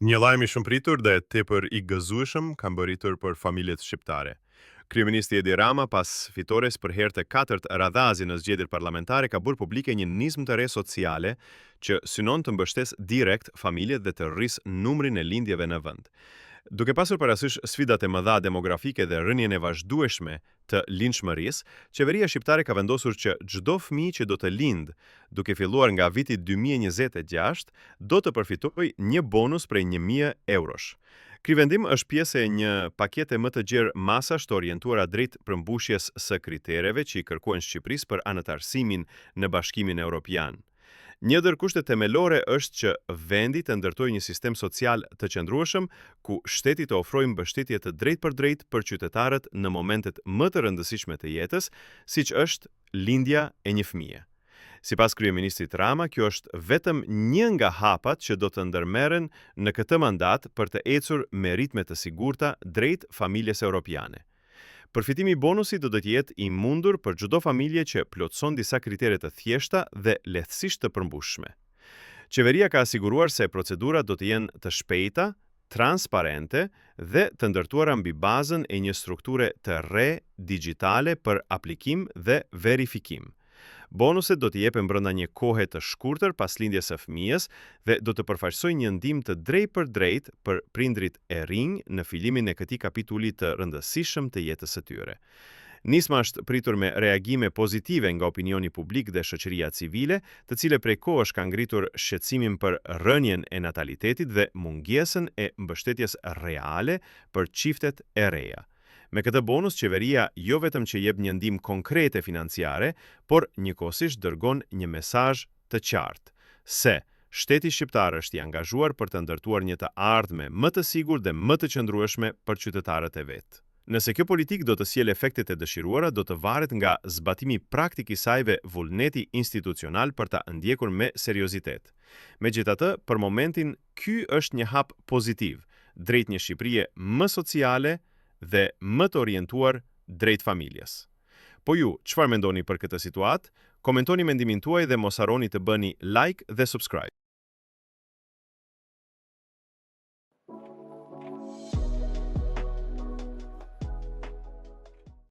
Një lajm I shumë pritur dhe tepër I gëzueshëm ka mbërritur për familjet shqiptare. Kryeministri Edi Rama, pas fitores për herë të katërt radhazi në zgjedhjet parlamentare, ka bërë publike një nismë të re sociale që synon të mbështesë direkt familjet dhe të rrisë numrin e lindjeve në vend. Duke pasur parasysh sfidat e mëdha demografike dhe rënien e vazhdueshme të lindshmërisë, qeveria shqiptare ka vendosur që çdo fëmijë që do të lindë, duke filluar nga viti 2026, do të përfitojë një bonus prej 1000 eurosh. Ky vendim është pjesë e një pakete më të gjerë masash të orientuara drejt përmbushjes së kritereve që I kërkohen Shqipërisë për anëtarësimin në Bashkimin Evropian. Një ndër kushtet themelore është që vendi të ndërtojë një sistem social të qëndrueshëm ku shteti të ofrojë mbështetje të drejtë për qytetarët në momentet më të rëndësishme të jetës, siç është lindja e një fëmije. Sipas kryeministrit Rama, kjo është vetëm një nga hapat që do të ndërmerren në këtë mandat për të ecur me ritme të sigurta drejt familjes europiane. Përfitimi I bonusit do të jetë I mundur për çdo familje që plotëson disa kritere të thjeshta dhe lehtësisht të përmbushme. Qeveria ka siguruar se procedurat do të jenë të shpejta, transparente dhe të ndërtuara mbi bazën e një strukture të re digjitale për aplikim dhe verifikim. Bonuset do të jepen brenda një kohe të shkurtër pas lindjes së fëmijës dhe do të përfaqësojë një ndihmë të drejtë për prindrit e rinj në filimin e këtij kapitulli të rëndësishëm të jetës së tyre. Nisma është pritur me reagime pozitive nga opinioni publik dhe shoqëria civile, të cilët prej kohësh kanë ngritur shqetësimin për rënien e natalitetit dhe mungesën e mbështetjes reale për çiftet e reja. Me këtë bonus, qeveria jo vetëm që jep një ndihmë konkrete financiare, por njëkohësisht dërgon një mesazh të qartë se shteti shqiptar është I angazhuar për të ndërtuar një të ardhme më të sigurt dhe më të qëndrueshme për qytetarët e vet. Nëse kjo politikë do të sjellë efektet e dëshiruara, do të varet nga zbatimi praktik I saj dhe vullneti institucional për ta ndjekur me seriozitet. Megjithatë, për momentin ky është një hap pozitiv drejt një Shqipërie më sociale dhe më të orientuar drejt familjes. Po ju, çfarë mendoni për këtë situatë? Komentoni mendimin tuaj dhe mos harroni të bëni like dhe subscribe.